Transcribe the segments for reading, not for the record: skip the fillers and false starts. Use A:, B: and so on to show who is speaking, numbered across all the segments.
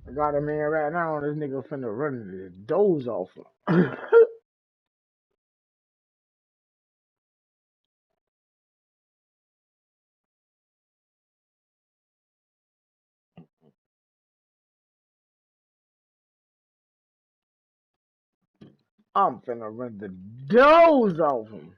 A: I got a man right now. This nigga finna run the doze off him. I'm finna run the doze off him.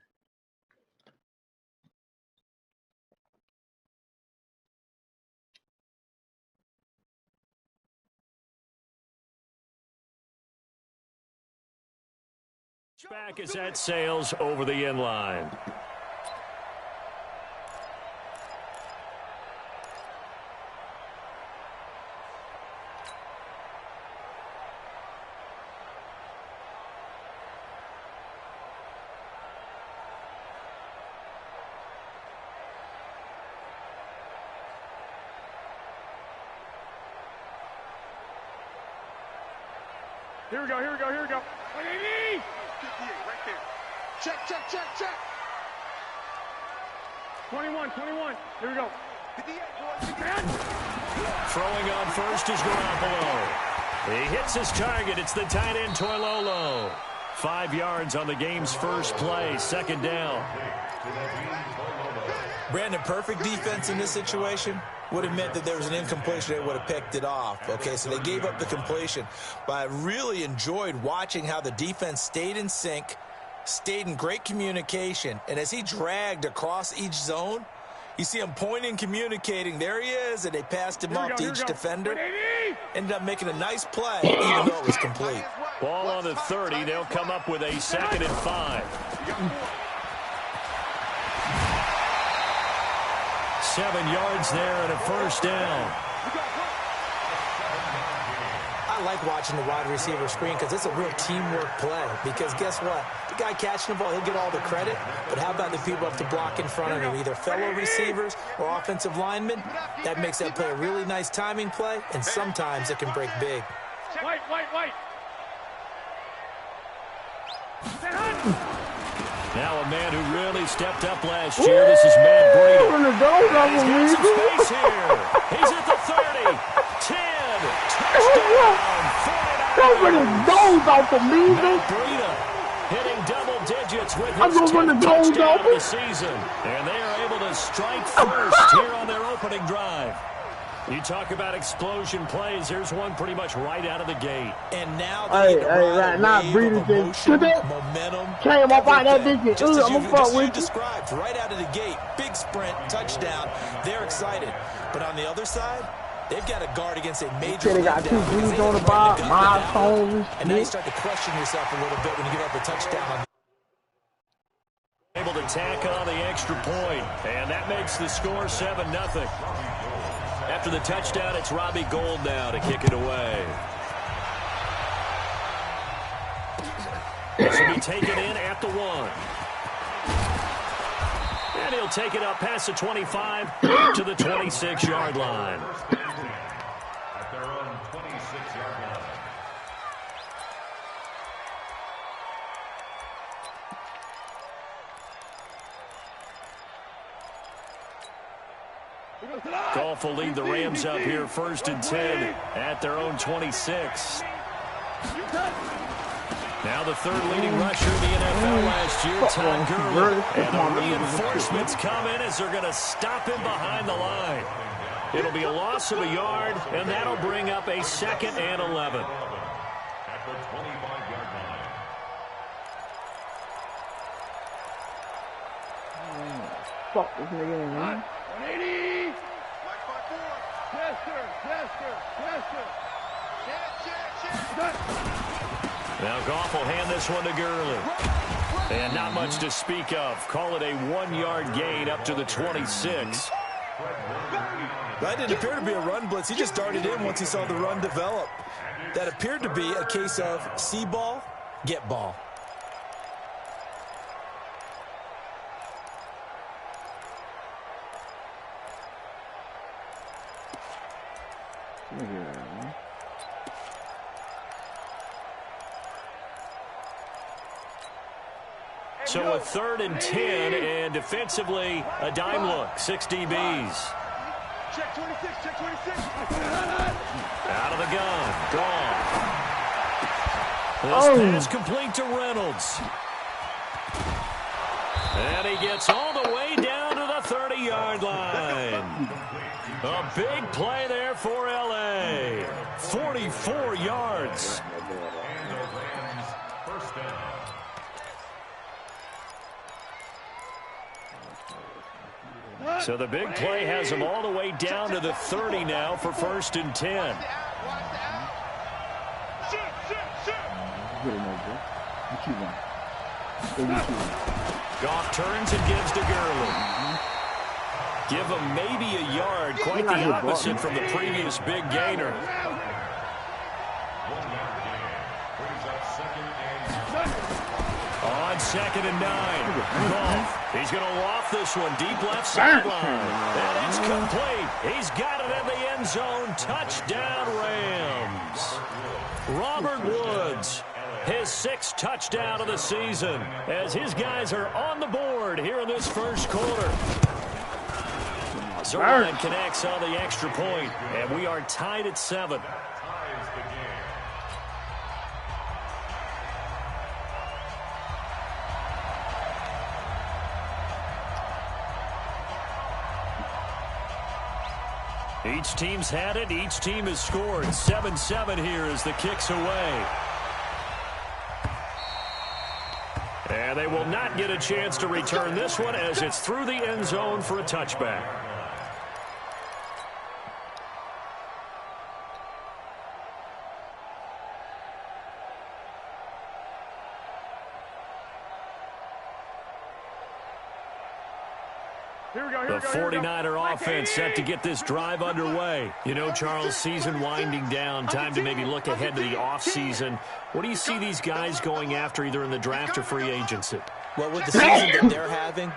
B: Back as that sails over the inline.
C: Here we go, here we go, here we go. 180! 58, right there. Check, check, check, check. 21, 21. Here we go. 58, boys. 58.
B: Throwing on first is Garoppolo. He hits his target. It's the tight end, Toilolo. 5 yards on the game's first play. Second down.
D: Brandon, perfect defense in this situation would have meant that there was an incompletion. They would have picked it off. Okay, so they gave up the completion. But I really enjoyed watching how the defense stayed in sync, stayed in great communication. And as he dragged across each zone, you see him pointing, communicating. There he is, and they passed him off to each defender. Ended up making a nice play, even though it was complete.
B: Ball on the 30. They'll come up with a 2nd and 5. 7 yards there and a first down.
D: I like watching the wide receiver screen because it's a real teamwork play. Because guess what? The guy catching the ball, he'll get all the credit. But how about the people up to block in front of him, either fellow receivers or offensive linemen? That makes that play a really nice timing play, and sometimes it can break big.
C: White.
B: Now a man who really stepped up last year. This is Matt Breida. He's got some space here. He's at the 30. 10. Touchdown. 49. Matt Breida hitting double digits with his 10th touchdown of the season. And they are able to strike first here on their opening drive. You talk about explosion plays. There's one pretty much right out of the gate.
D: And now they
A: right now, Breida
D: momentum.
A: Came up out that bitch.
D: Just as you described, right out of the gate, big sprint, touchdown. They're excited. But on the other side, they've got to guard against a major
A: they got 2 dudes on the ball, milestones.
D: And now you start to question yourself a little bit when you give up a touchdown.
B: Able to tack on the extra point, and that makes the score 7-0. After the touchdown, it's Robbie Gould now to kick it away. This will be taken in at the 1. And he'll take it up past the 25 to the 26-yard line.
E: At their own 26-yard line.
B: Goff will lead the Rams up here 1st and 10 at their own 26. Now the 3rd leading rusher in the NFL last year, Todd Gurley. And the reinforcements come in as they're going to stop him behind the line. It'll be a loss of a yard, and that'll bring up a 2nd and 11.
E: At the 25-yard line.
A: Fuck this nigga in, man.
C: 180! Yes, sir.
B: Now Goff will hand this one to Gurley. And not much to speak of. Call it a 1-yard gain up to the 26.
D: That didn't appear to be a run blitz. He just darted in once he saw the run develop. That appeared to be a case of see ball, get ball.
B: So a 3rd and 10, and defensively, a dime look. 6 DBs.
C: Check 26, check 26.
B: Out of the gun. This pass complete to Reynolds. And he gets all the way down to the 30-yard line. A big play there for L.A. 44 yards. So the big play has him all the way down to the 30 now for 1st and 10. Goff turns and gives to Gurley. Give him maybe a yard, quite the opposite from the previous big gainer. On 2nd and 9. Goff. He's going to loft this one deep left sideline. And it's complete. He's got it in the end zone. Touchdown, Rams. Robert Woods, his 6th touchdown of the season, as his guys are on the board here in this first quarter. Zerline connects on the extra point, and we are tied at 7. Each team's had it. Each team has scored. 7-7 here as the kick's away. And they will not get a chance to return this one as it's through the end zone for a touchback. The 49er offense set to get this drive underway. You know, Charles, season winding down, time to maybe look ahead to the offseason. What do you see these guys going after either in the draft or free agency?
D: Well, with the season that they're having,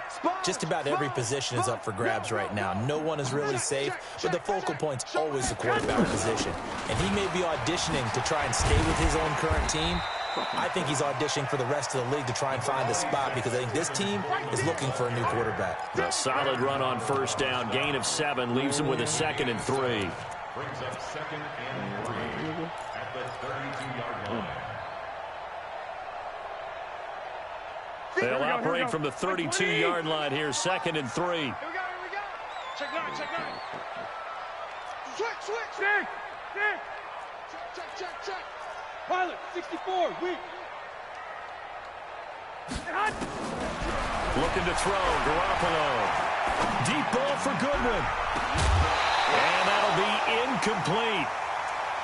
D: just about every position is up for grabs right now. No one is really safe, but the focal point's always the quarterback position. And he may be auditioning to try and stay with his own current team. I think he's auditioning for the rest of the league to try and find a spot because I think this team is looking for a new quarterback.
B: A solid run on 1st down, gain of 7, leaves him with a 2nd and 3.
E: Brings up 2nd and 3 at the 32-yard line.
B: They'll operate from the 32-yard line here, 2nd and 3.
C: Here we go. Check 9. Switch. Nick. Check. Pilot, 64, weak.
B: Looking to throw, Garoppolo. Deep ball for Goodwin. And that'll be incomplete.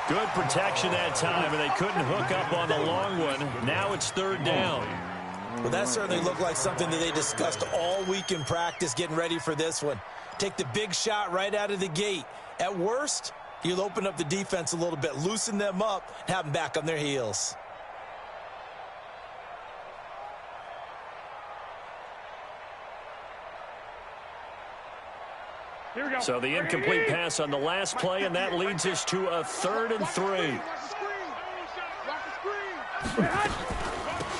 B: Good protection that time, and they couldn't hook up on the long one. Now it's 3rd down.
D: Well, that certainly looked like something that they discussed all week in practice getting ready for this one. Take the big shot right out of the gate. At worst, he'll open up the defense a little bit, loosen them up, and have them back on their heels.
C: Here we go.
B: So the incomplete pass on the last play, and that leads us to a 3rd and 3.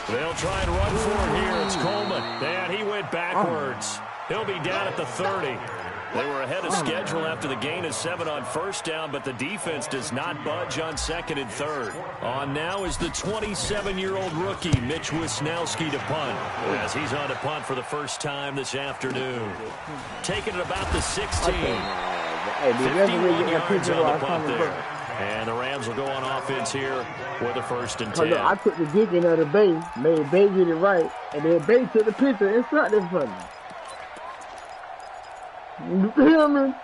B: They'll try and run for it here. It's Coleman. And he went backwards. He'll be down at the 30. They were ahead of schedule after the gain of 7 on 1st down, but the defense does not budge on 2nd and 3rd. On now is the 27-year-old rookie, Mitch Wisnowski, to punt, as he's on to punt for the first time this afternoon. Taking it about the 16. 51 yards on the punt there. And the Rams will go on offense here with a 1st and 10.
A: Look, I took the dick in of the Bay, made Bay get it right, and then Bay took the picture and shot this for me. You hear me?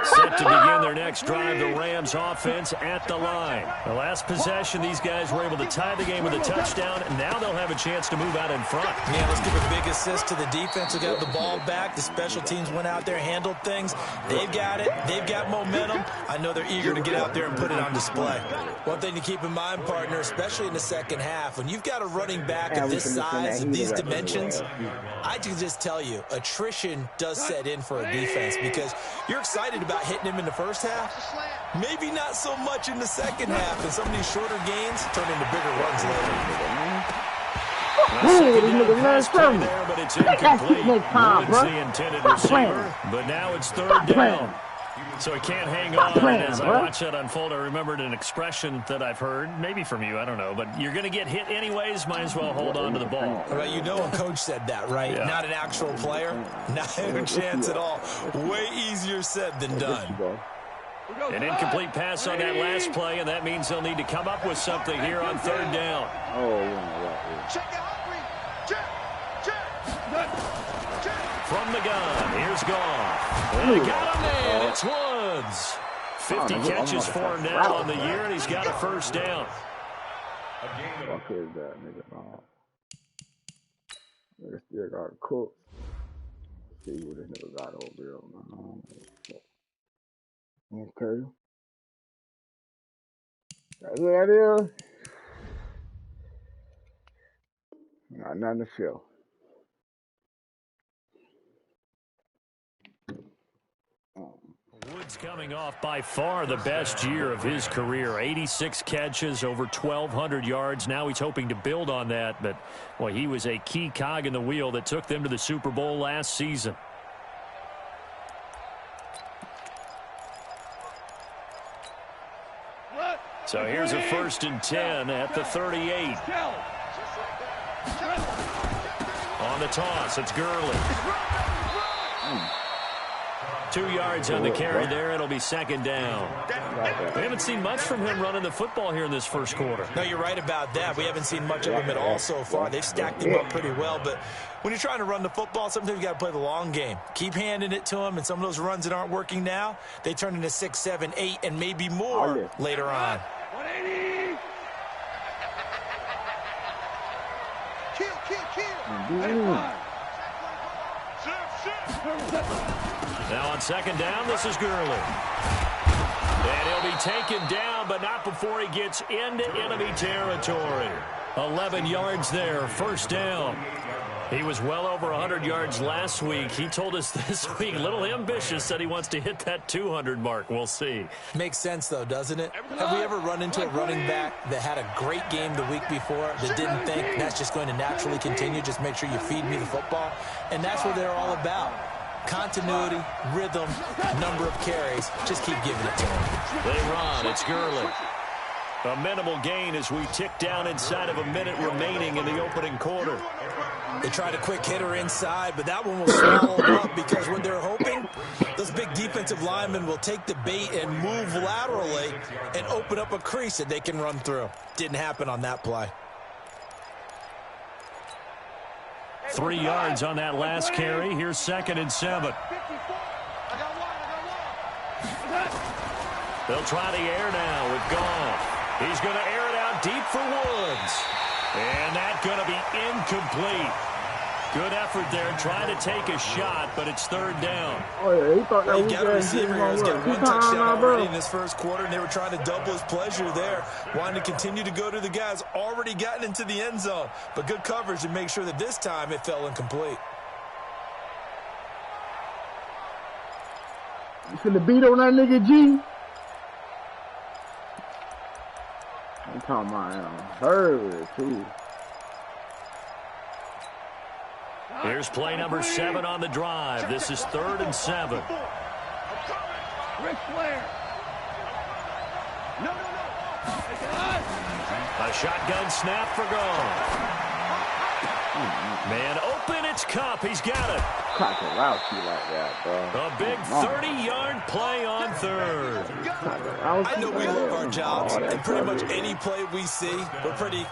B: Set to begin their next drive, the Rams offense at the line. The last possession, these guys were able to tie the game with a touchdown, and now they'll have a chance to move out in front.
D: Yeah, let's give a big assist to the defense who got the ball back. The special teams went out there, handled things. They've got it. They've got momentum. I know they're eager to get out there and put it on display. One thing to keep in mind, partner, especially in the second half, when you've got a running back of this size, of these dimensions, I can just tell you, attrition does set in for a defense because you're excited about hitting him in the first half. Maybe not so much in the second half, and some of these shorter gains turn into bigger runs later.
B: There, but it's incomplete. Woods the intended receiver, but now it's 3rd down. So he can't hang on. And as I watch that unfold, I remembered an expression that I've heard, maybe from you, I don't know, but you're going to get hit anyways, might as well hold on to the ball.
D: Right, you know a coach said that, right?
B: Yeah.
D: Not an actual player. Not a chance at all. Way easier said than done.
B: An incomplete pass on that last play, and that means they'll need to come up with something here on third down. From the gun, here's Goff. And they got him in. It's Woods. 50 catches for him now on the year, and he's got a first down.
A: Fuck is that nigga? Nigga still got a cook. See what this nigga got over here, man. Okay. That's what that is. Not nothing to feel.
B: Woods coming off by far the best year of his career. 86 catches, over 1,200 yards. Now he's hoping to build on that, but boy, he was a key cog in the wheel that took them to the Super Bowl last season. So here's a 1st and 10 at the 38. On the toss, it's Gurley. 2 yards on the carry there. It'll be second down. We haven't seen much from him running the football here in this first quarter.
D: No, you're right about that. We haven't seen much of him at all so far. They've stacked him up pretty well, but when you're trying to run the football, sometimes you got to play the long game. Keep handing it to him, and some of those runs that aren't working now, they turn into 6, 7, 8, and maybe more later on.
C: 180.
B: Now on second down, this is Gurley. And he'll be taken down, but not before he gets into enemy territory. 11 yards there, first down. He was well over 100 yards last week. He told us this week, a little ambitious, said he wants to hit that 200 mark. We'll see.
D: Makes sense, though, doesn't it? Have we ever run into a running back that had a great game the week before that didn't think that's just going to naturally continue? Just make sure you feed me the football. And that's what they're all about. Continuity, rhythm, number of carries. Just keep giving it to him.
B: They run. It's Gurley. A minimal gain as we tick down inside of a minute remaining in the opening quarter.
D: They tried a quick hitter inside, but that one was swallowed up because what they're hoping, those big defensive linemen will take the bait and move laterally and open up a crease that they can run through. Didn't happen on that play.
B: 3 yards on that last carry. Here's 2nd and 7. They'll try the air now with Goff. He's going to air it out deep for Woods. And that's going to be incomplete. Good effort there, trying to take a shot, but it's third down.
A: Oh, yeah, he thought that was
D: got a receiver here. He's got one touchdown already in this first quarter, and they were trying to double his pleasure there, wanting to continue to go to the guys already gotten into the end zone. But good coverage to make sure that this time it fell incomplete.
A: You finna beat on that nigga G? I'm talking about Herbert, too.
B: Here's play number 7 on the drive. This is 3rd and 7.
C: Ric Flair. No.
B: A shotgun snap for Goff. Man open, it's Kupp. He's got it.
A: Krokorowski like that, bro.
B: A big 30-yard play on third.
D: I know we love our jobs, and pretty much any play we see, we're pretty,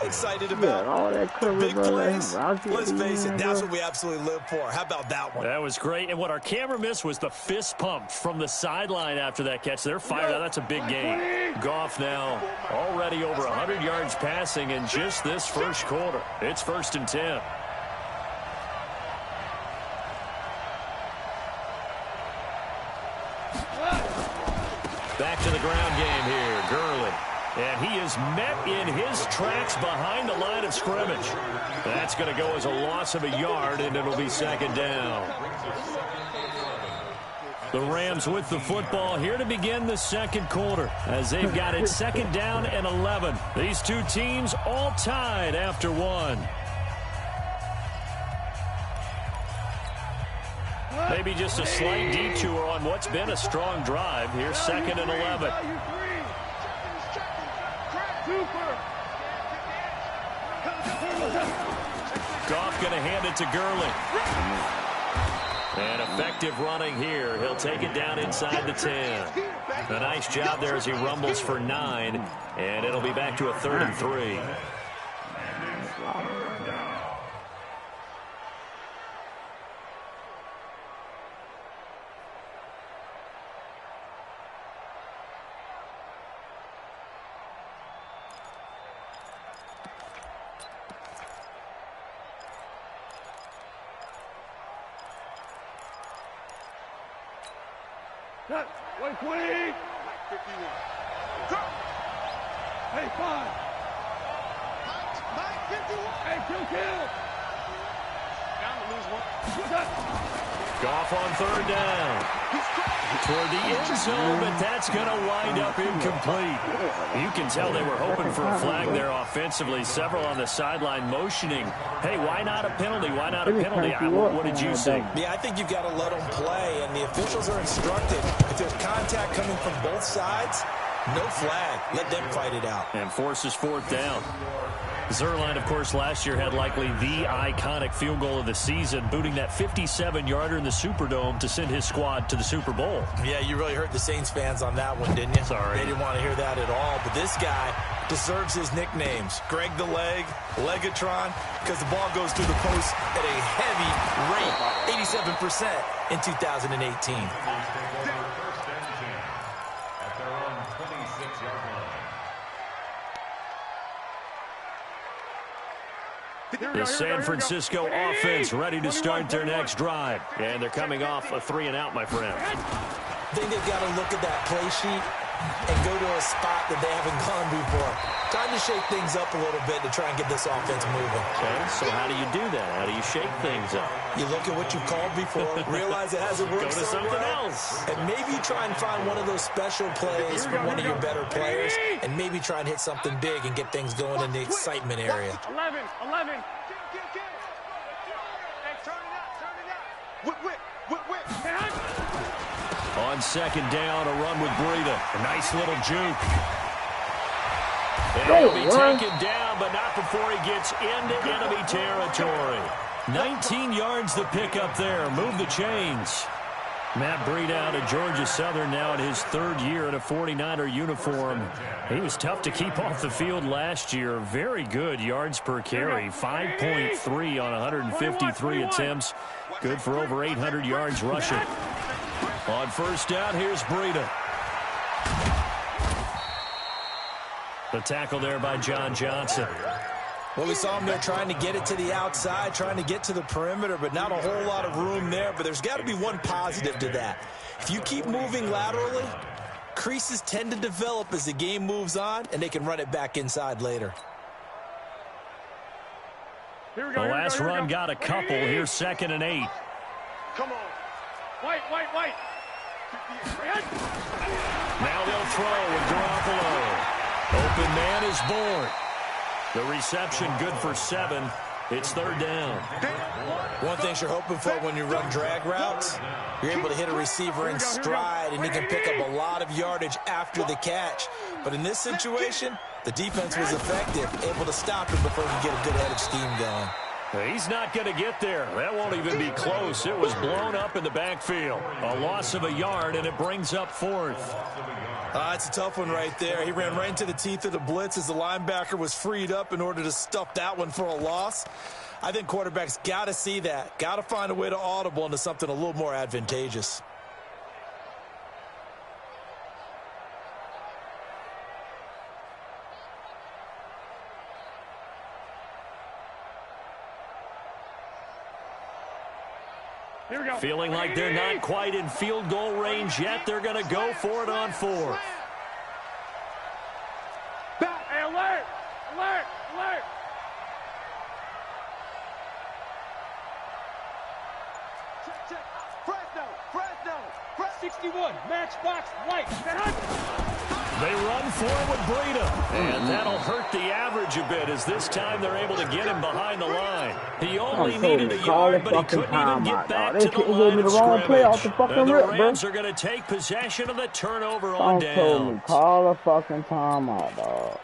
D: excited about.
A: All that
D: Big plays, let's face it, that's what we absolutely live for. How about that one?
B: That was great. And what our camera missed was the fist pump from the sideline after that catch. They're fired out. That's a big game. Goff now already over 100 yards passing in just this first quarter. It's 1st and 10. Back to the ground game here, Gurley. And he is met in his tracks behind the line of scrimmage. That's going to go as a loss of a yard, and it'll be 2nd down. The Rams with the football here to begin the second quarter as they've got it 2nd down and 11. These two teams all tied after one. They maybe just a slight detour on what's been a strong drive. Here's 2nd and 11. Goff going to hand it to Gurley. And effective running here. He'll take it down inside the 10. A nice job there as he rumbles for 9. And it'll be back to a 3rd and 3.
C: Wait, 51. Hey, 5. 51. Hey, kill. Down to lose 1.
B: Goff on 3rd down. Toward the end zone, but that's going to wind up incomplete. You can tell they were hoping for a flag there offensively. Several on the sideline motioning, hey, why not a penalty? Why not a penalty? What did you see?
D: Yeah, I think you've got to let them play, and the officials are instructed. If there's contact coming from both sides, no flag. Let them fight it out.
B: And forces 4th down. Zerline, of course, last year had likely the iconic field goal of the season, booting that 57-yarder in the Superdome to send his squad to the Super Bowl.
D: Yeah, you really hurt the Saints fans on that one, didn't you?
B: Sorry.
D: They didn't want to hear that at all. But this guy deserves his nicknames. Greg the Leg, Legatron, because the ball goes through the post at a heavy rate, 87% in 2018.
B: The San Francisco offense ready to start their next drive. And they're coming off a 3-and-out, my friend.
D: I think they've got to look at that play sheet and go to a spot that they haven't gone before. Time to shake things up a little bit to try and get this offense moving.
B: Okay, so how do you do that? How do you shake things up?
D: You look at what you called before, realize it hasn't worked.
B: Go to something else.
D: And maybe try and find one of those special plays from one of your better players, and maybe try and hit something big and get things going in the excitement area.
C: 11. Hey, turn it up. Whip.
B: On 2nd down, a run with Breida. A nice little juke. And he'll be taken down, but not before he gets into enemy territory. 19 yards to pick up there. Move the chains. Matt Breida out of Georgia Southern now in his 3rd year in a 49er uniform. He was tough to keep off the field last year. Very good yards per carry. 5.3 on 153 attempts. Good for over 800 yards rushing. On 1st down, here's Breida. The tackle there by John Johnson.
D: Well, we saw him there trying to get it to the outside, trying to get to the perimeter, but not a whole lot of room there. But there's got to be one positive to that. If you keep moving laterally, creases tend to develop as the game moves on, and they can run it back inside later.
B: The last run got a couple. Here's 2nd and 8.
C: Come on. White.
B: Now they'll throw with Garoppolo. Open man is born. The reception good for 7. It's 3rd down.
D: One thing you're hoping for when you run drag routes, you're able to hit a receiver in stride, and he can pick up a lot of yardage after the catch. But in this situation, the defense was effective, able to stop him before he could get a good head of steam going.
B: He's not going to get there. That won't even be close. It was blown up in the backfield. A loss of a yard, and it brings up 4th.
D: It's a tough one right there. He ran right into the teeth of the blitz as the linebacker was freed up in order to stuff that one for a loss. I think quarterbacks got to see that. Got to find a way to audible into something a little more advantageous.
B: Feeling like they're not quite in field goal range yet. They're going to go for it on 4th.
C: Hey, alert! 61, matchbox, white.
B: They run for it with Breida. And that'll hurt the average a bit as this time they're able to get him behind the line. He only needed a yard, but he couldn't even get back to the line of scrimmage. And the Rams are going to take possession of the turnover on downs.
A: Call a fucking timeout, dog.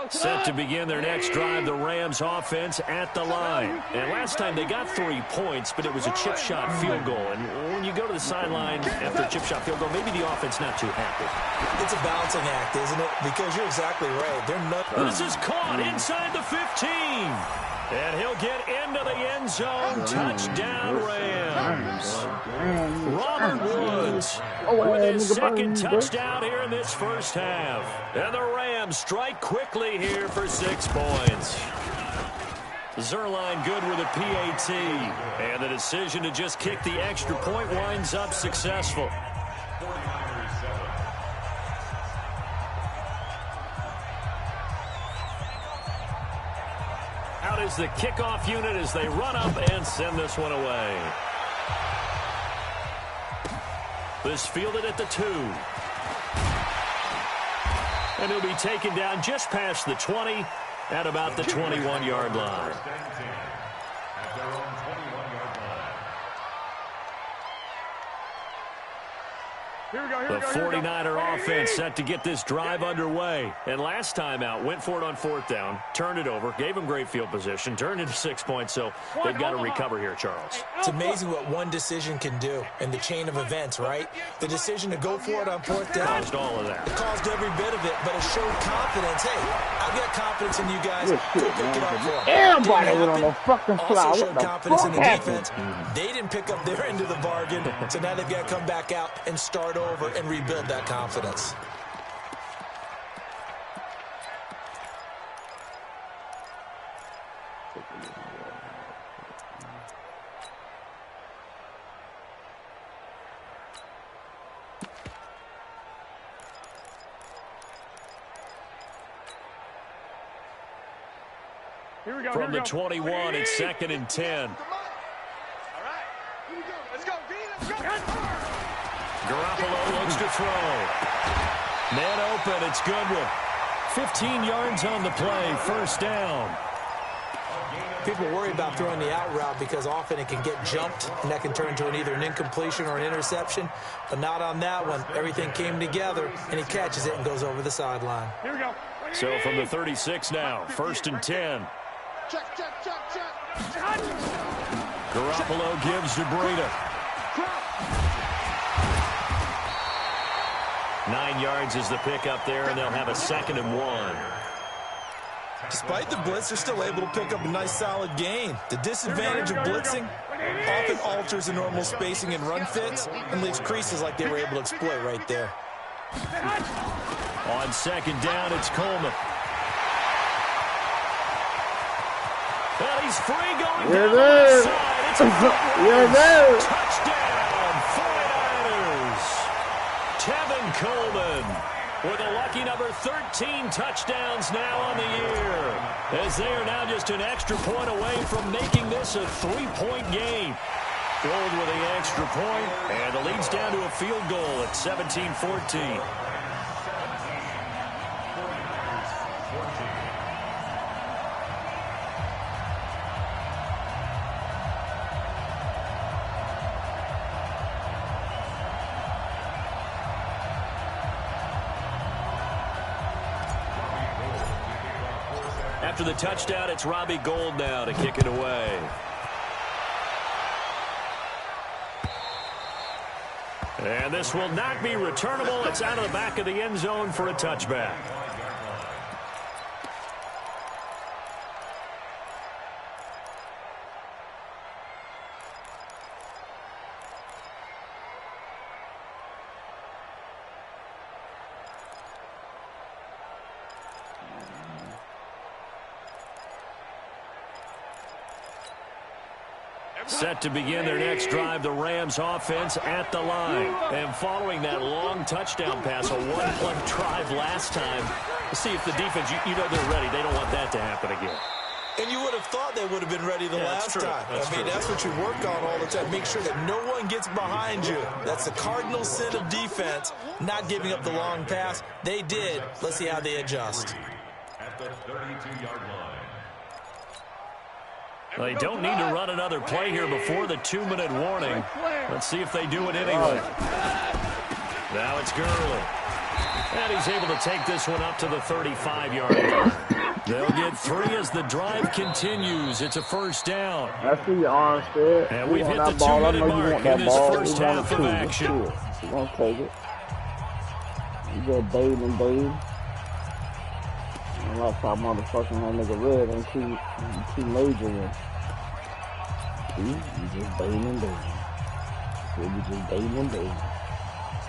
B: Set to begin their next drive, the Rams offense at the line. And last time they got 3 points, but it was a chip shot field goal. And when you go to the sideline after a chip shot field goal, maybe the offense not too happy.
D: It's a balancing act, isn't it? Because you're exactly right. They're not.
B: This is caught inside the 15. And he'll get into the end zone. Touchdown, Rams. Robert Woods with his second touchdown here in this first half. And the Rams strike quickly here for 6 points. Zerline good with a PAT. And the decision to just kick the extra point winds up successful. Out is the kickoff unit as they run up and send this one away. This fielded at the 2. And he'll be taken down just past the 20 at about the 21-yard line. The 49er offense set to get this drive underway. And last time out, went for it on 4th down, turned it over, gave them great field position, turned into 6 points, so they've got to recover here, Charles.
D: It's amazing what one decision can do in the chain of events, right? The decision to go for it on 4th down.
B: Caused all of that.
D: It caused every bit of it, but it showed confidence. Hey, I've got confidence in you guys. Go pick it up for them.
A: Everybody was on the fucking fly.
D: Also showed confidence in the defense. They didn't pick up their end of the bargain, so now they've got to come back out and start over and rebuild that confidence.
B: From the 21, it's 2nd and 10. Garoppolo looks to throw. Man open, it's Goodwin. 15 yards on the play, first down.
D: People worry about throwing the out route because often it can get jumped, and that can turn into either an incompletion or an interception. But not on that one. Everything came together, and he catches it and goes over the sideline.
C: Here we go.
B: So from the 36 now, 1st and 10.
C: Check.
B: Garoppolo gives to Breida. 9 yards is the pick up there, and they'll have a 2nd and 1.
D: Despite the blitz, they're still able to pick up a nice, solid gain. The disadvantage of blitzing often alters the normal spacing and run fits and leaves creases like they were able to exploit right there.
B: On 2nd down, it's Coleman. And he's free going down the left side. It's a touchdown, 49ers. Tevin Coleman with a lucky number 13 touchdowns now on the year, as they are now just an extra point away from making this a 3-point game. Gold with the extra point, and the lead's down to a field goal at 17-14. After the touchdown, it's Robbie Gould now to kick it away. And this will not be returnable. It's out of the back of the end zone for a touchback. Set to begin their next drive, the Rams offense at the line. And following that long touchdown pass, a one-play drive last time, see if the defense, you know they're ready. They don't want that to happen again.
D: And you would have thought they would have been ready the last time. That's what you work on all the time. Make sure that no one gets behind you. That's the cardinal sin of defense, not giving up the long pass. They did. Let's see how they adjust.
E: At the 32-yard line.
B: They don't need to run another play here before the 2-minute warning. Let's see if they do it anyway. Now it's Gurley. And he's able to take this one up to the 35-yard line. They'll get 3 as the drive continues. It's a first down.
A: I see your arm spread.
B: And we've hit the 2-minute mark in this first half of action.
A: You're going to take it. You get bathed and bathed. And like that motherfucking that nigga red and two major ones. See? You just bathed and bathed. See, you just bathed and bathed.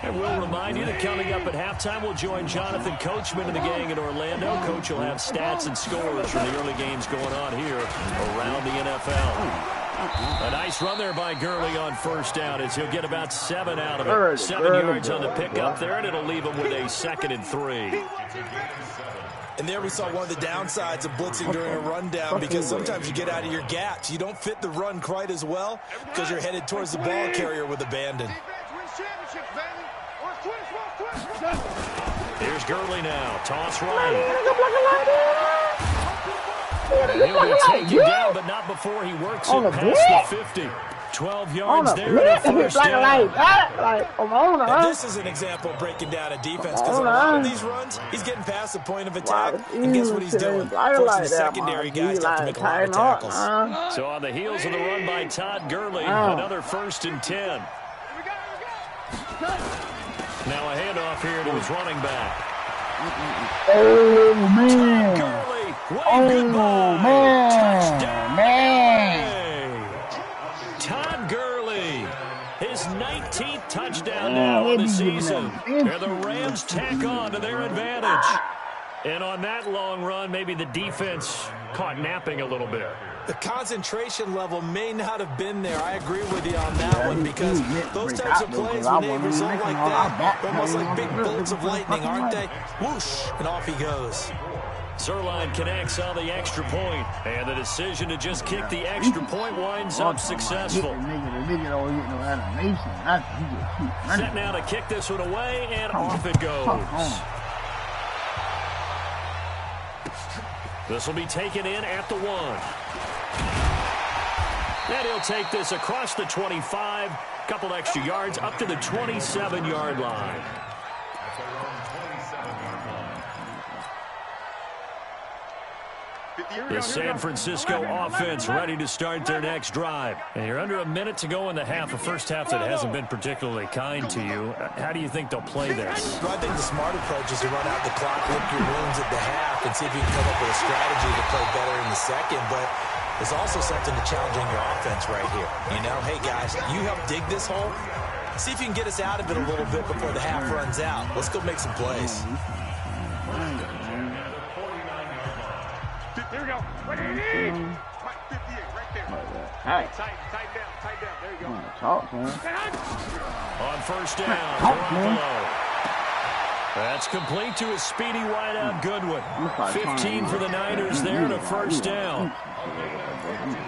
B: And we'll remind you that coming up at halftime, we'll join Jonathan Coachman and the gang in Orlando. Coach will have stats and scores from the early games going on here around the NFL. A nice run there by Gurley on first down as he'll get about 7 out of it. 7 yards on the pickup there, and it'll leave him with a 2nd and 3.
D: And there we saw one of the downsides of blitzing during a rundown, because sometimes you get out of your gaps. You don't fit the run quite as well because you're headed towards the ball carrier with abandon.
B: Here's Gurley now. Toss right. And he'll be taken down, but not before he works it past the 50. 12 yards there and first down.
D: And this is an example of breaking down a defense, because a lot of these runs, he's getting past the point of attack, and guess what he's doing? Forcing the secondary guys to have to make a lot of tackles.
B: So on the heels of the run by Todd Gurley, another 1st and 10. Now a handoff here to his running back.
A: Oh, man.
B: Todd Gurley, wave goodbye. Touchdown. Todd Gurley, his 19th touchdown now of the season. And the Rams tack on to their advantage. And on that long run, maybe the defense caught napping a little bit.
D: The concentration level may not have been there. I agree with you on that one, because those types of plays, when they result like that, they're almost like big bolts of lightning, aren't they? Whoosh, and off he goes.
B: Zerline connects on the extra point, and the decision to just kick the extra point winds up successful. Set now to kick this one away, and off it goes. This will be taken in at the 1. And he'll take this across the 25, couple extra yards up to the 27-yard line. The San Francisco offense ready to start their next drive. And you're under a minute to go in the half, a first half that hasn't been particularly kind to you. How do you think they'll play this?
D: Well, I think the smart approach is to run out the clock, lick your wounds at the half, and see if you can come up with a strategy to play better in the second. But there's also something to challenging your offense right here. You know, hey, guys, you help dig this hole. See if you can get us out of it a little bit before the half runs out. Let's go make some plays.
C: Here we go. What do you need? 58 right there.
A: Hey.
C: Tight down. There you go.
A: Talk, man.
B: On first down, Garoppolo. That's complete to a speedy wideout Goodwin. 15 for the Niners there and a first down.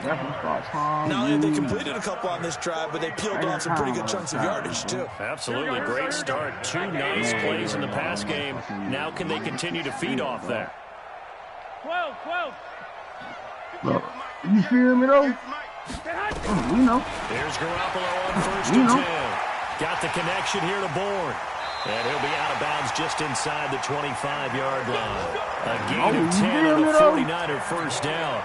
D: Not only have they completed a couple on this drive, but they peeled off some pretty good chunks of yardage, too.
B: Absolutely great start. 2 nice plays in the pass game. Now can they continue to feed off that?
C: 12.
A: Look, you feel me, though? You know.
B: There's Garoppolo on first and 10. Got the connection here to Bourne. And he'll be out of bounds just inside the 25-yard line. A gain of 10 on the 49er first down.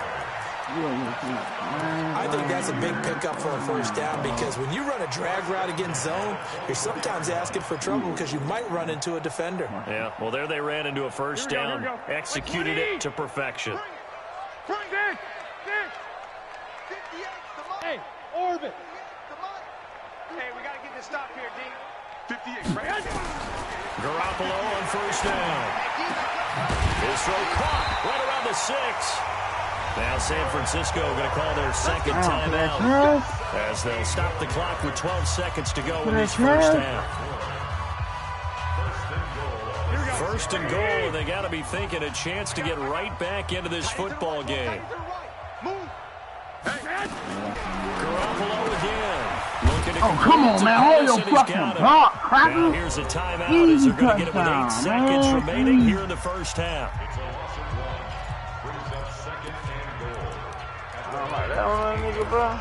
D: I think that's a big pickup for a first down, because when you run a drag route against zone, you're sometimes asking for trouble because you might run into a defender.
B: Yeah, well, there they ran into a first down, executed it to perfection.
C: Hey, Orbit. Hey, we got to get this stop here, D. 58, right?
B: Garoppolo on first down. His throw caught right around the 6. Now San Francisco going to call their second timeout as they'll stop the clock with 12 seconds to go in this first half. First and goal, and they got to be thinking a chance to get right back into this football game. Garoppolo again.
A: Oh, come on, man. Hold your fucking block, cracker.
B: Now here's a timeout as they're going to get it with 8 seconds remaining here in the first half.
E: It's a loss of 1. Brings up 2nd and goal.
A: All right, that one, nigga, bro.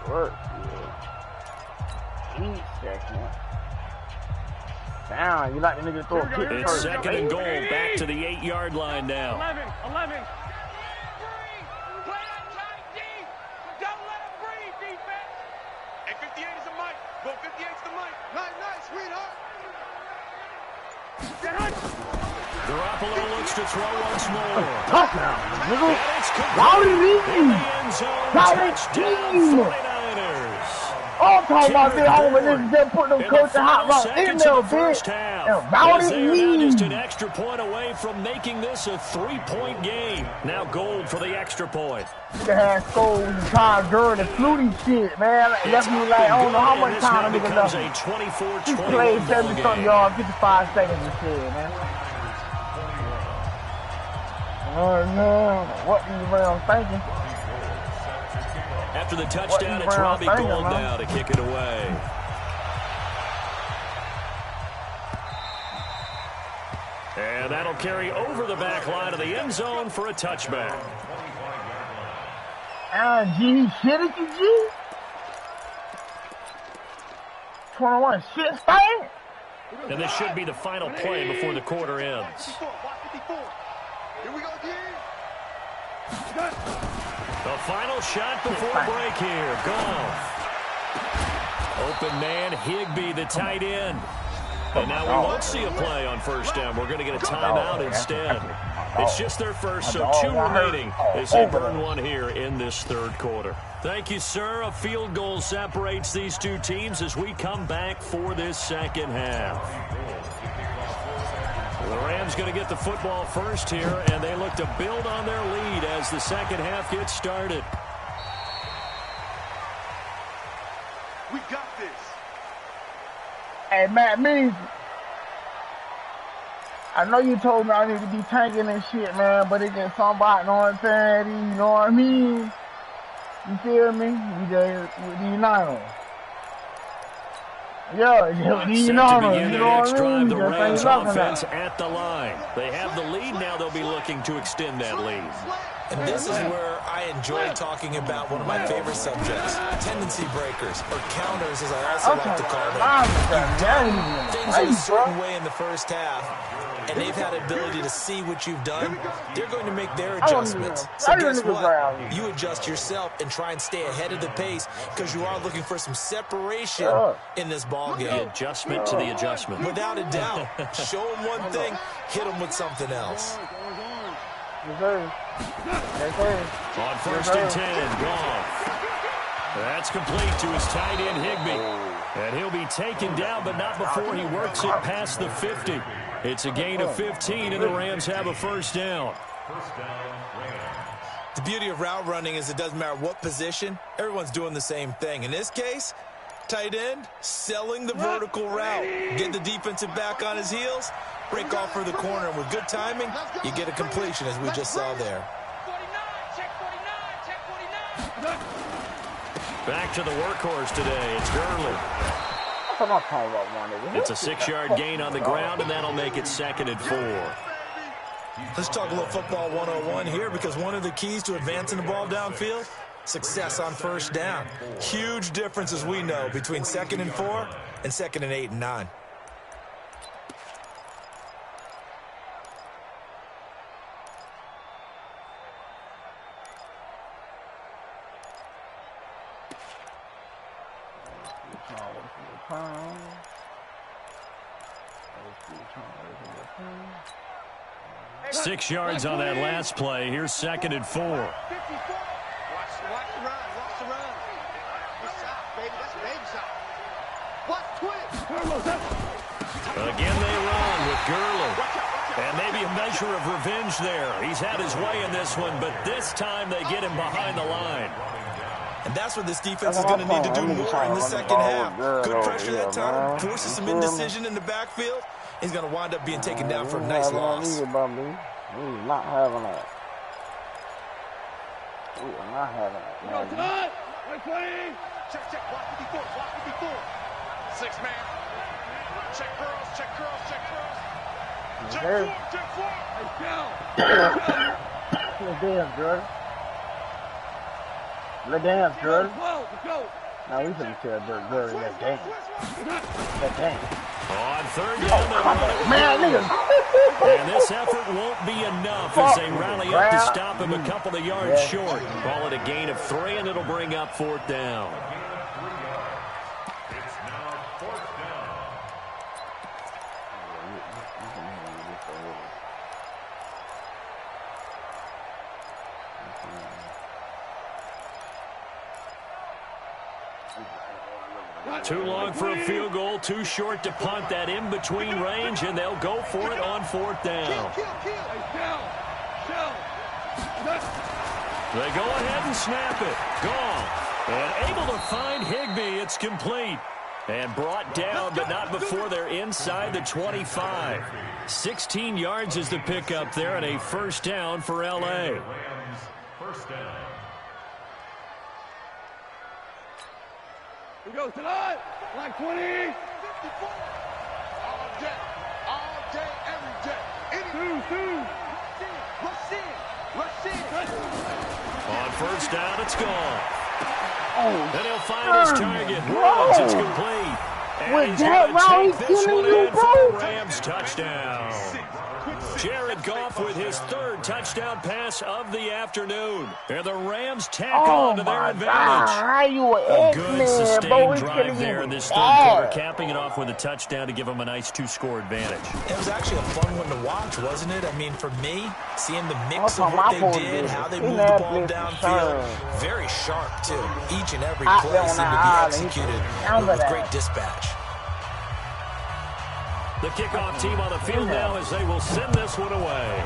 A: Work, yeah. 8 seconds. Down, you like the nigga to throw a kick
B: It's
A: first.
B: 2nd and goal, back to the 8-yard line now.
C: 11. Play that tight deep. Don't let him breathe, defense. Hey, 58 is the mic. Go 58's the mic. Nice, sweetheart.
B: Garoppolo looks to throw once more.
A: Touchdown, nigga.
B: And it's
A: Why would
B: complete
A: he
B: in
A: leave?
B: the end zone.
A: Why would he
B: Touchdown,
A: leave?
B: 49ers.
A: I'm talking about this home and this just put them
B: In the
A: coach and hot
B: final
A: rock in
B: seconds
A: there,
B: of the first
A: bitch.
B: half,
A: And why
B: as
A: would
B: they
A: he
B: are now just an
A: leave?
B: extra point away from making this a 3-point game. Now Gold for the extra point.
A: Nigga had scored and tried during the fluty shit, man. Left me like, I don't know how much time the nigga left.
B: A
A: He
B: 24-21
A: played
B: ball
A: 70-something
B: game.
A: yards, 55 seconds and shit, man. What these Rams thinking?
B: After the touchdown,
A: these
B: it's
A: Browns
B: Robbie
A: thinking,
B: Gold
A: man?
B: now to kick it away. And that'll carry over the back line of the end zone for a touchback.
A: G, shit at you, G? 21 shit stand?
B: And this should be the final play before the quarter ends.
C: 54. Here we go again.
B: The final shot before break here. Goff. Open man, Higbee, the tight end. And now we won't see a play on first down. We're going to get a timeout instead. It's just their first, so 2 remaining as they burn one here in this third quarter. Thank you, sir. A field goal separates these two teams as we come back for this second half. The Rams going to get the football first here, and they look to build on their lead as the second half gets started.
C: We got this.
A: Hey, Matt Means, I know you told me I need to be tanking and shit, man, but it gets somebody, you know what I'm saying? You know what I mean? You feel me? We just, with these Niners. Yeah, these
B: Set to
A: Niners,
B: begin
A: you
B: their
A: know
B: next
A: what I
B: drive,
A: mean?
B: the
A: Just
B: Rams
A: ain't nothing
B: offense
A: now.
B: at the line. They have the lead now. They'll be looking to extend that lead.
D: And this is where I enjoy talking about one of my favorite subjects, tendency breakers, or counters as I also like to call them. Things are a certain way in the first half, and they've had the ability to see what you've done. They're going to make their adjustments. So guess what? You adjust yourself and try and stay ahead of the pace because you are looking for some separation in this ball
B: The
D: game.
B: adjustment to the adjustment.
D: Without a doubt. Show them one thing, hit them with something else.
B: On first and 10, Goff. That's complete to his tight end, Higbee. And he'll be taken down, but not before he works it past the 50. It's a gain of 15, and the Rams have a first down.
E: First down, Rams.
D: The beauty of route running is it doesn't matter what position, everyone's doing the same thing. In this case, tight end, selling the vertical route. Get the defensive back on his heels, break off for the corner, and with good timing, you get a completion as we just saw there.
C: 49, check 49.
B: Back to the workhorse today. It's Gurley. It's a 6-yard gain on the ground, and that'll make it 2nd and 4.
D: Let's talk a little football 101 here because one of the keys to advancing the ball downfield, success on first down. Huge difference, as we know, between 2nd and 4 and 2nd and 8 and 9.
C: Hey,
B: 6 yards on that last play. Here's 2nd and 4.
C: 54. Watch the run. Watch the run. Good shot, baby. That's a baby shot. Watch twitch.
B: Again, they run with Gurley. And maybe a measure of revenge there. He's had his way in this one, but this time they get him behind the line.
D: And that's what this defense is going to need to do more in the second half. Good pressure that time, forces some indecision in the backfield. He's going to wind up being taken down for a nice loss.
A: We are not having that. We are not having that.
C: Check, block 54, block 54. 6 man. Check curls, check curls, check curls. Check 4, check 4. Hey, down.
A: Let's dance, Jordan. Let's dance, Jordan. Now we finna tell Jordan, let's dance. Let's dance.
B: On third down,
A: man, nigga.
B: And this effort won't be enough as they rally up to stop him a couple of yards short. Call it a gain of 3, and it'll bring up 4th down.
E: It's now 4th down.
B: Too long for a field goal, too short to punt. That in-between range, and they'll go for it on 4th down. They go ahead and snap it. Gone. And able to find Higbee. It's complete. And brought down, but not before they're inside the 25. 16 yards is the pickup there, and a 1st down for L.A.
E: Rams, 1st down.
C: We go tonight, like 20. 54. All day, every day. Two. Rush in.
B: On 1st down, it's gone. And he'll find his target. Runs, it's complete. And he's going to take this one in for the Rams touchdown. Jared Goff with his 3rd touchdown pass of the afternoon. And the Rams tack on to their advantage. A good sustained drive there in this 3rd quarter, capping it off with a touchdown to give them a nice 2-score advantage.
D: It was actually a fun one to watch, wasn't it? I mean, for me, seeing the mix of what they did, how they moved the ball downfield, very sharp, too. Each and every play seemed to be executed with great dispatch.
B: The kickoff team on the field now as they will send this one away.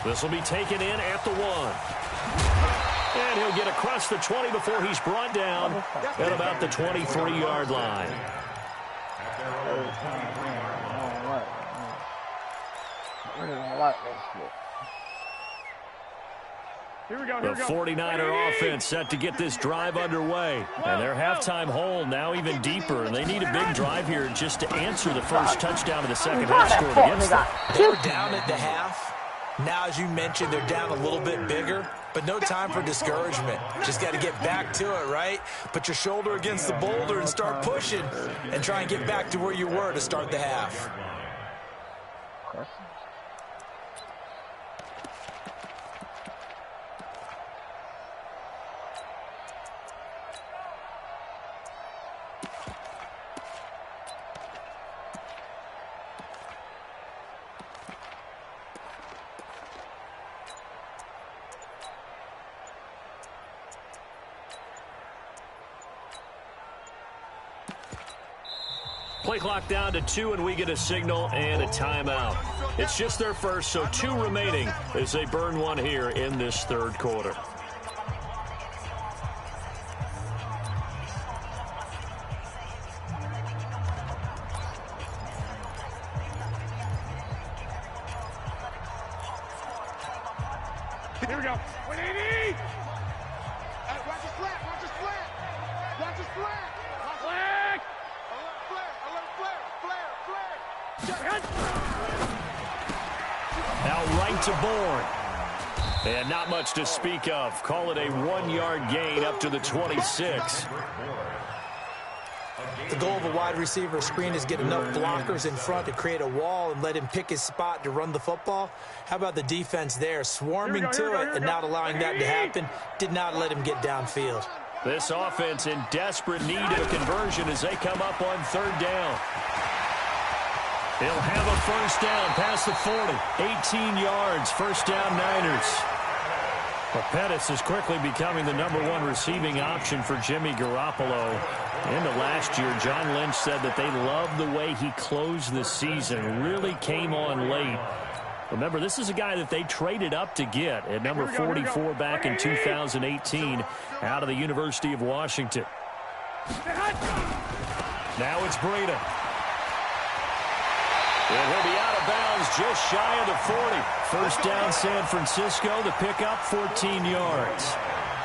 B: This will be taken in at the 1. And he'll get across the 20 before he's brought down at about the 23-yard line. The 49er offense set to get this drive underway. And their halftime hole now even deeper. And they need a big drive here just to answer the first touchdown of the second half scored against them.
D: They were down at the half. Now, as you mentioned, they're down a little bit bigger. But no time for discouragement. Just got to get back to it, right? Put your shoulder against the boulder and start pushing. And try and get back to where you were to start the half.
B: Play clock down to 2, and we get a signal and a timeout. It's just their first, so 2 remaining as they burn one here in this 3rd quarter.
C: Here we go. 180. Watch his flat. Watch his flat. Watch his flat. Flag. Alert, flare.
B: Now right to Bourne. And not much to speak of. Call it a 1-yard gain up to the 26.
D: The goal of a wide receiver screen is get enough blockers in front to create a wall and let him pick his spot to run the football. How about the defense there, swarming to it and not allowing that to happen? Did not let him get downfield.
B: This offense in desperate need of a conversion as they come up on 3rd down. They'll have a 1st down past the 40. 18 yards, 1st down Niners. But Pettis is quickly becoming the #1 receiving option for Jimmy Garoppolo. Into last year, John Lynch said that they loved the way he closed the season. Really came on late. Remember, this is a guy that they traded up to get at number 44 back in 2018 out of the University of Washington. Now it's Breida. And he'll be out of bounds just shy of the 40. First down, San Francisco. The pickup, 14 yards.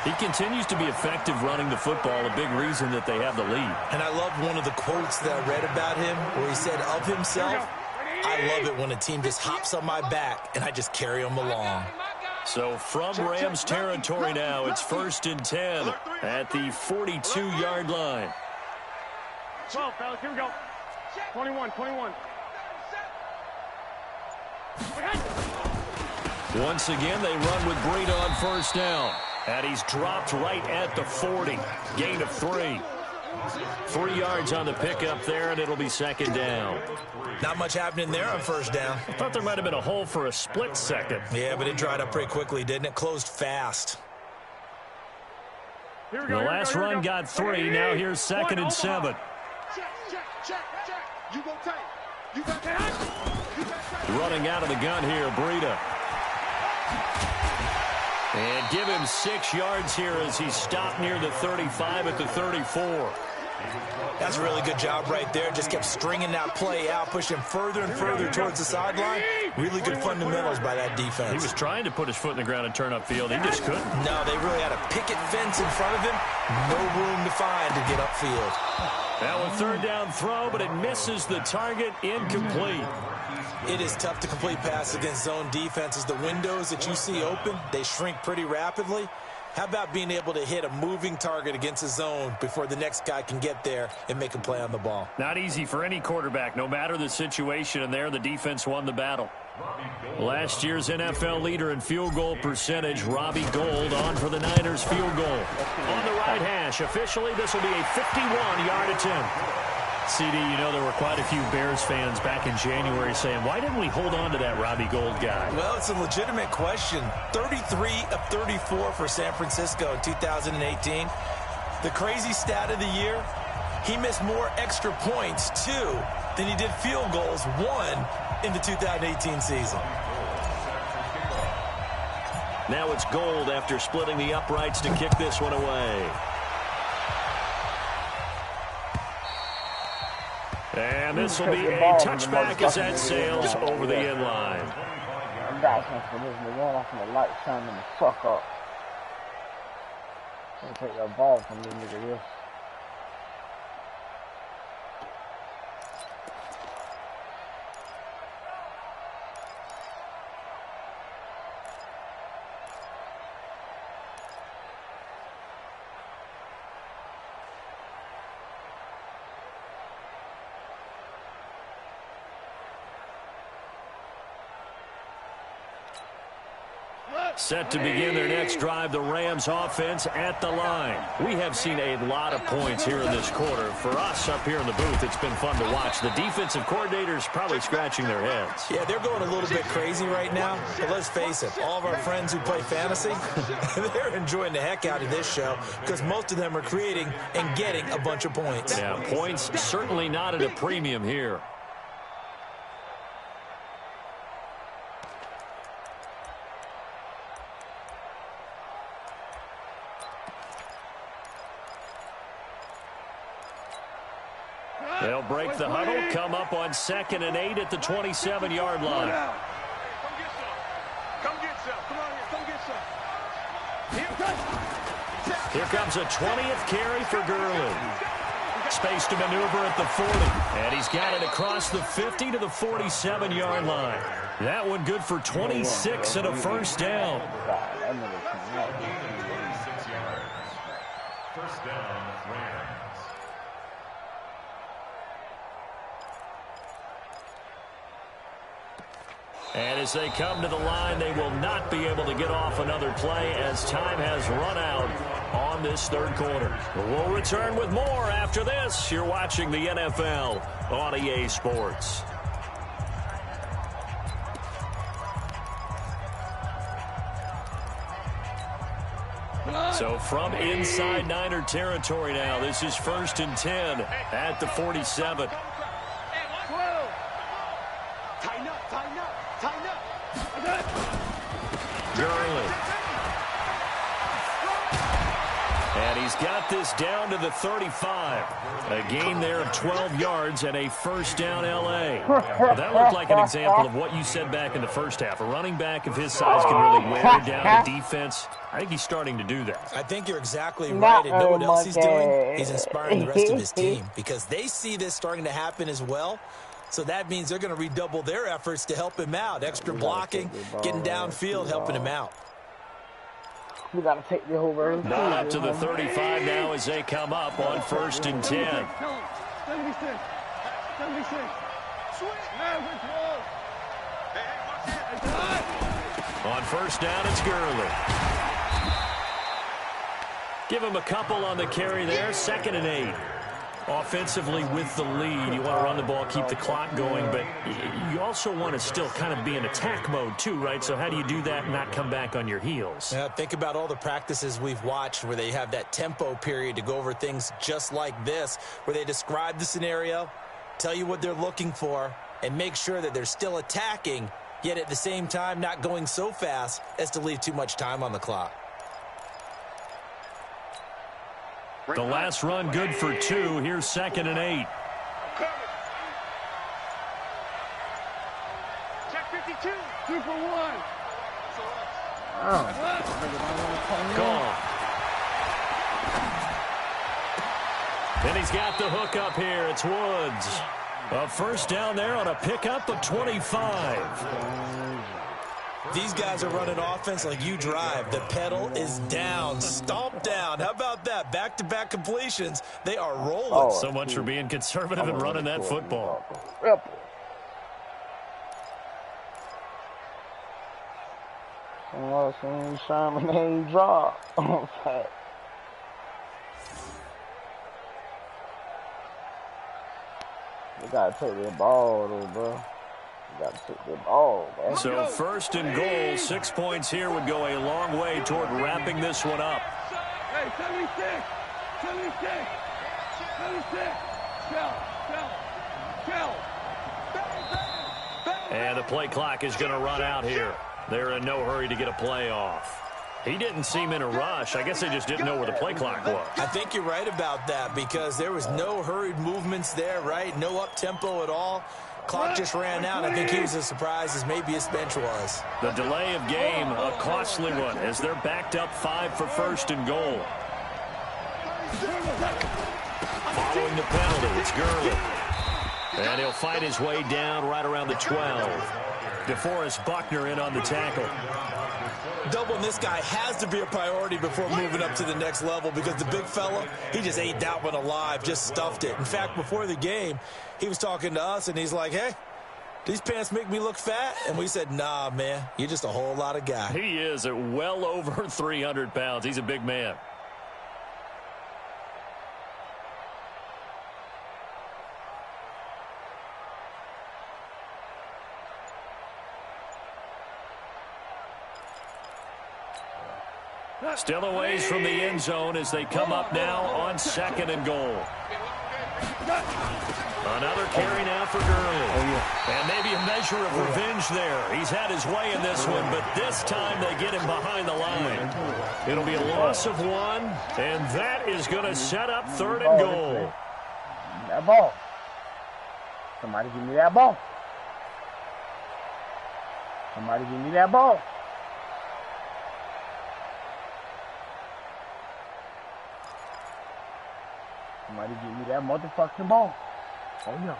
B: He continues to be effective running the football, a big reason that they have the lead. And I love one of the quotes that I read about him where he said of himself, I love it when a team just hops on my back and I just carry them along. So from Rams territory now, it's 1st and 10 at the 42-yard line.
C: 12, fellas, here we go. 21.
B: Once again, they run with Breida on first down. And he's dropped right at the 40. Gain of 3. 3 yards on the pickup there, and it'll be 2nd down.
D: Not much happening there on first down.
B: I thought there might have been a hole for a split second.
D: Yeah, but it dried up pretty quickly, didn't it? Closed fast.
B: The last run got 3. Now here's 2nd and 7.
C: Check. You go tight. You got that?
B: Running out of the gun here, Breida. And give him 6 yards here as he stopped near the 35 at the 34.
D: That's a really good job right there. Just kept stringing that play out, pushing further and further towards the sideline. Really good fundamentals by that defense.
B: He was trying to put his foot in the ground and turn upfield. He just couldn't.
D: No, they really had a picket fence in front of him. No room to find to get upfield.
B: Now a 3rd down throw, but it misses the target. Incomplete.
D: It is tough to complete passes against zone defenses. The windows that you see open, they shrink pretty rapidly. How about being able to hit a moving target against a zone before the next guy can get there and make a play on the ball?
B: Not easy for any quarterback, no matter the situation, and there the defense won the battle. Last year's NFL leader in field goal percentage, Robbie Gould, on for the Niners field goal. On the right hash, officially this will be a 51-yard attempt. CD, you know there were quite a few Bears fans back in January saying, why didn't we hold on to that Robbie Gould guy?
D: Well, it's a legitimate question. 33 of 34 for San Francisco in 2018. The crazy stat of the year, he missed more extra points, 2, than he did field goals, 1, in the 2018 season.
B: Now it's Gould after splitting the uprights to kick this one away. And this will be a touchback as that sails over the end line.
A: I'm back for this nigga. Off from the light shining the fuck up. I'm gonna take that ball from this nigga here.
B: Set to begin their next drive, the Rams offense at the line. We have seen a lot of points here in this quarter. For us up here in the booth, it's been fun to watch. The defensive coordinators probably scratching their heads.
D: Yeah, they're going a little bit crazy right now. But let's face it, all of our friends who play fantasy, they're enjoying the heck out of this show because most of them are creating and getting a bunch of points.
B: Yeah, points certainly not at a premium here. They'll break the huddle, come up on 2nd and 8 at the 27-yard line.
C: Come get some. Come on here. Come get some.
B: Here comes a 20th carry for Gurley. Space to maneuver at the 40. And he's got it across the 50 to the 47-yard line. That one good for 26 and a first down.
E: 46 yards. First down, Rams.
B: And as they come to the line, they will not be able to get off another play as time has run out on this 3rd quarter. We'll return with more after this. You're watching the NFL on EA Sports. So from inside Niner territory now, this is 1st and 10 at the 47.
C: Tighten up.
B: Gurley. And he's got this down to the 35. A gain there of 12 yards and a first down L.A. Well, that looked like an example of what you said back in the first half. A running back of his size can really wear down a defense. I think he's starting to do that.
D: I think you're exactly right. And know what else he's doing? He's inspiring the rest of his team because they see this starting to happen as well. So that means they're going to redouble their efforts to help him out. Extra blocking, getting downfield, helping him out.
A: We got to take the whole road.
B: Not up to the 35 now as they come up on 1st and 10.
C: 76. 76.
B: On 1st down, it's Gurley. Give him a couple on the carry there. 2nd and 8. Offensively with the lead, you want to run the ball, keep the clock going, but you also want to still kind of be in attack mode too, right? So how do you do that and not come back on your heels?
D: Yeah, think about all the practices we've watched where they have that tempo period to go over things just like this, where they describe the scenario, tell you what they're looking for, and make sure that they're still attacking, yet at the same time not going so fast as to leave too much time on the clock.
B: The last run good for 2. Here's 2nd and 8.
C: Check 52.
A: 2 for 1.
B: Gone. And he's got the hook up here. It's Woods. A first down there on a pickup of 25.
D: These guys are running offense like you drive. The pedal is down, stomp down. How about that? Back-to-back completions. They are rolling.
B: So much for being conservative and running that football.
A: Sherman ain't drop. You gotta take the ball, though, bro.
B: So 1st and goal, 6 points here would go a long way toward wrapping this one up.
C: Hey, 76. 76. 76.
B: And the play clock is going to run out here. They're in no hurry to get a play off. He didn't seem in a rush. I guess they just didn't know where the play clock was.
D: I think you're right about that because there was no hurried movements there, right? No up-tempo at all. Clock just ran out. I think he was as surprised as maybe his bench was.
B: The delay of game, a costly one, as they're backed up 5 for 1st and goal. Following the penalty, it's Gurley. And he'll fight his way down right around the 12. DeForest Buckner in on the tackle.
D: Doubling this guy has to be a priority before moving up to the next level because the big fella, he just ate that one alive, just stuffed it. In fact, before the game, he was talking to us, and he's like, hey, these pants make me look fat? And we said, nah, man, you're just a whole lot of guy.
B: He is at well over 300 pounds. He's a big man. Still a ways from the end zone as they come up now on 2nd and goal. Another carry now for Gurley. And maybe a measure of revenge there. He's had his way in this one, but this time they get him behind the line. It'll be a loss of 1, and that is going to set up 3rd and goal.
A: That ball. Somebody give me that ball. Somebody give me that ball. Somebody give me that motherfucking ball. Oh, yeah.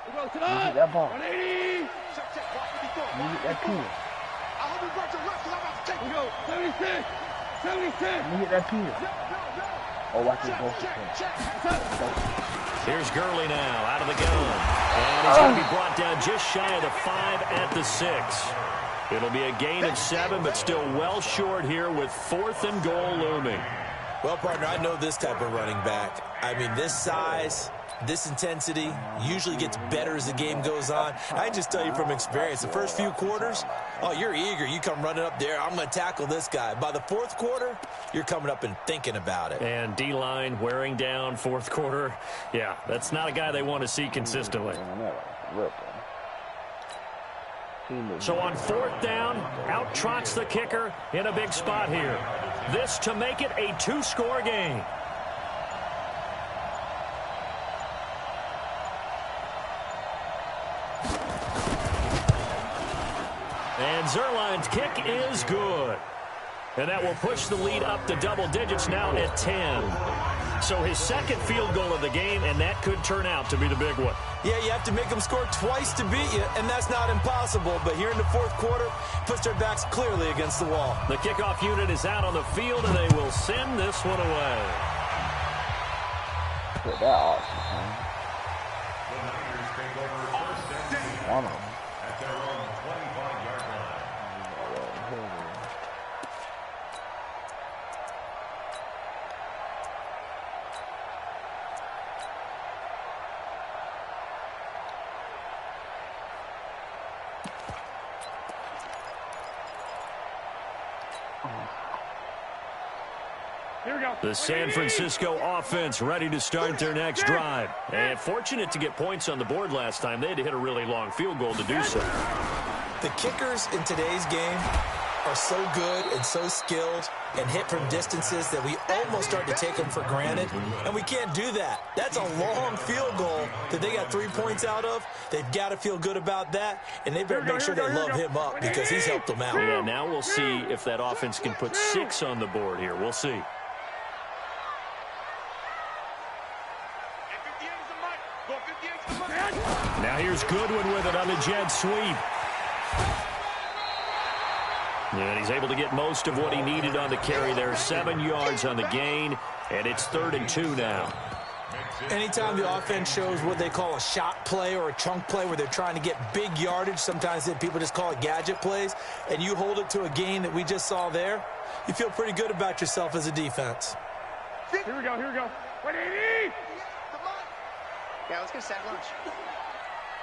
A: Give me that ball.
C: 180. Check, check. Block 54.
A: Give me that Peter.
C: I hope you brought your left because I'm about to take it. 76. 76.
A: Let me hit that Peter. Oh, watch it go.
B: Here's Gurley now out of the gun. And he's going to be brought down just shy of the 5 at the 6. It'll be a gain of 7, but still well short here with 4th and goal looming.
D: Well, partner, I know this type of running back. I mean, this size, this intensity usually gets better as the game goes on. I just tell you from experience, the first few quarters, oh, you're eager. You come running up there, I'm going to tackle this guy. By the 4th quarter, you're coming up and thinking about it.
B: And D-line wearing down 4th quarter. Yeah, that's not a guy they want to see consistently. So on 4th down, out trots the kicker in a big spot here. This to make it a 2-score game. And Zerline's kick is good. And that will push the lead up to double digits now at 10. So his second field goal of the game, and that could turn out to be the big one.
D: Yeah, you have to make them score twice to beat you, and that's not impossible. But here in the 4th quarter, puts their backs clearly against the wall.
B: The kickoff unit is out on the field, and they will send this one away.
A: Put that awesome, man.
E: The Niners take over first and 10
A: One of them.
E: at their own 25-yard line.
C: Here we go.
B: The San Francisco offense ready to start their next drive. And fortunate to get points on the board last time. They had to hit a really long field goal to do so.
D: The kickers in today's game are so good and so skilled and hit from distances that we almost start to take them for granted, and we can't do that. That's a long field goal that they got 3 points out of. They've got to feel good about that, and they better make sure they love him up because he's helped them out.
B: Yeah, now we'll see if that offense can put 6 on the board here. We'll see. Now here's Goodwin with it on the jet sweep. And he's able to get most of what he needed on the carry there. 7 yards on the gain, and it's 3rd and 2 now.
D: Anytime the offense shows what they call a shot play or a chunk play where they're trying to get big yardage, sometimes people just call it gadget plays, and you hold it to a gain that we just saw there, you feel pretty good about yourself as a defense.
C: Here we go, here we go. 180!
F: Yeah, let's get a sack lunch.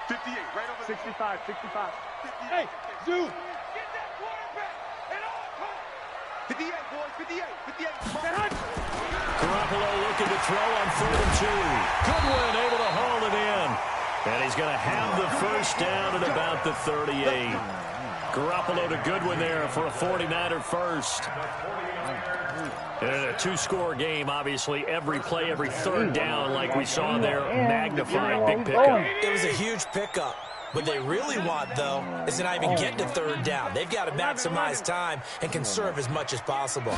C: 58, right over 65, 65. 58. Hey, Zoo! Get that quarterback at all costs! 58, boys, 58, 58.
B: Garoppolo looking to throw on 4th and 2. Goodwin able to haul it in. And he's going to have the first down at about the 38. Garoppolo to Goodwin there for a 49er first. And a 2-score game, obviously. Every play, every 3rd down, like we saw there, magnified big pickup.
D: It was a huge pickup. What they really want, though, is to not even get to 3rd down. They've got to maximize time and conserve as much as possible.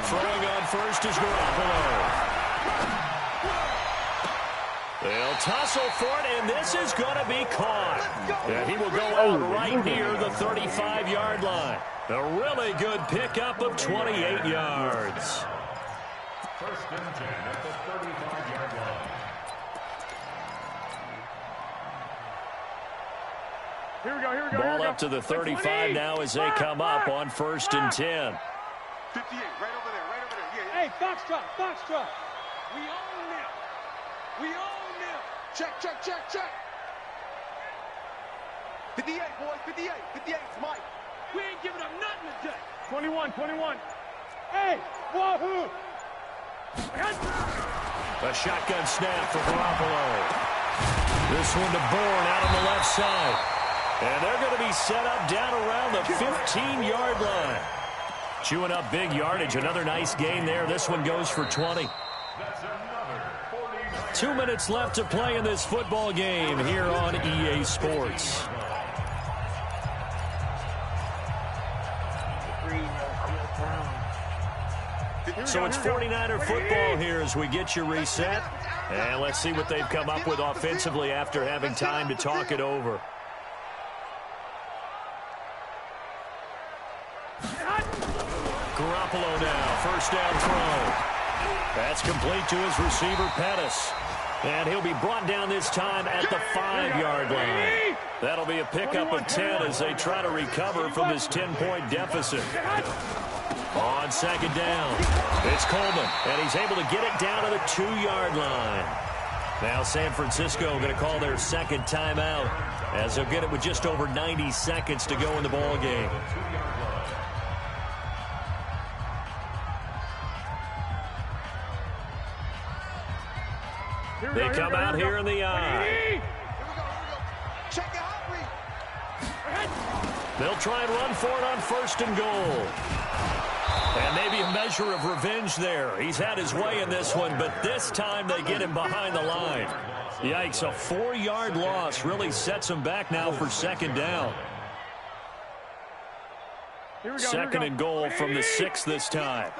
B: Throwing on first is Garoppolo. They'll tussle for it, and this is going to be caught. And he will go out right near the 35-yard line. A really good pickup of 28 yards.
E: First and 10 at the 35-yard line.
C: Here we go, here we go.
B: Ball up to the 35 now as they come up on 1st and 10.
C: 58, right over there, right over there. Yeah. Hey, Foxtrot, Foxtrot. We own them. We own them. Check, check, check, check. 58, boys, 58. 58, it's Mike. We ain't giving up nothing today. 21, 21. Hey, wahoo.
B: A shotgun snap for Garoppolo. This one to Bourne out on the left side. And they're going to be set up down around the 15-yard line. Chewing up big yardage. Another nice gain there. This one goes for 20. 2 minutes left to play in this football game here on EA Sports. So it's 49er football here as we get you reset. And let's see what they've come up with offensively after having time to talk it over. Garoppolo now, first down throw. That's complete to his receiver, Pettis. And he'll be brought down this time at the 5-yard line. That'll be a pickup of 10 as they try to recover from this 10-point deficit. On 2nd down, it's Coleman, and he's able to get it down to the 2-yard line. Now San Francisco going to call their 2nd timeout as they'll get it with just over 90 seconds to go in the ball game. They come out here in the eye.
F: Check it out,
B: They'll try and run for it on 1st and goal. And maybe a measure of revenge there. He's had his way in this one, but this time they get him behind the line. Yikes, a 4-yard loss really sets him back now for 2nd down. 2nd and goal from the 6 this time.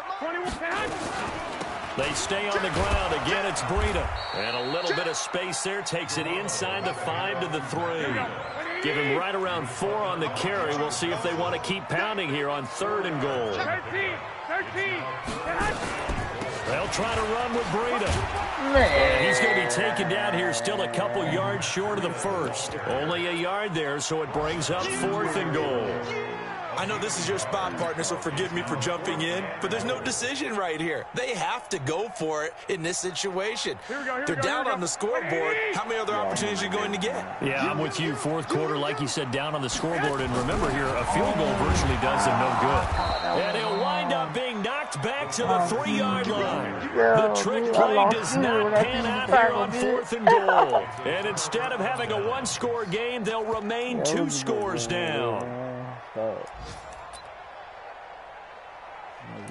B: They stay on the ground. Again, it's Breida. And a little bit of space there. Takes it inside the 5 to the 3. Give him right around 4 on the carry. We'll see if they want to keep pounding here on 3rd and goal.
C: 13.
B: They'll try to run with Breida. And he's going to be taken down here, still a couple yards short of the 1st. Only a yard there, so it brings up 4th and goal.
D: I know this is your spot, partner, so forgive me for jumping in, but there's no decision right here. They have to go for it in this situation. They're down on the scoreboard. How many other opportunities are you going to get?
B: Yeah, I'm with you. 4th quarter, like you said, down on the scoreboard. And remember here, a field goal virtually does them no good. And he'll wind up being knocked back to the 3-yard line. The trick play does not pan out here on 4th and goal. And instead of having a 1-score game, they'll remain 2 scores down.
A: Got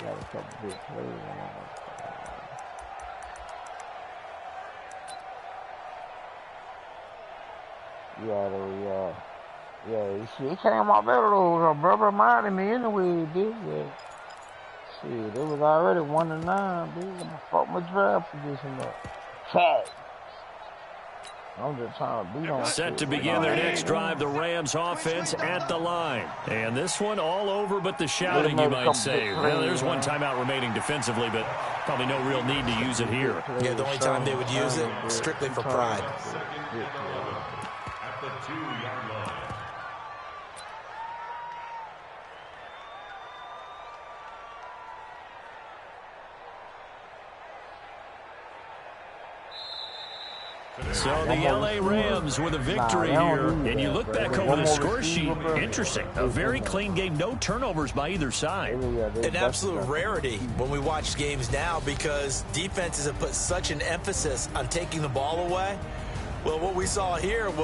A: a couple big plays. He came out better though. Brother reminded me anyway, dude. Shit, it was already 1-9, dude. I fucked my draft position up. Fact. I'm just trying to beat on.
B: Set to begin their next drive, the Rams offense at the line. And this one all over but the shouting, you might say. Well, there's one timeout remaining defensively, but probably no real need to use it here.
D: Yeah, the only time they would use it, strictly for pride.
E: At the 2-yard line.
B: So the L.A. Rams with a victory here. And you look back over the score sheet, interesting. A very clean game, no turnovers by either side.
D: An absolute rarity when we watch games now because defenses have put such an emphasis on taking the ball away. Well, what we saw here was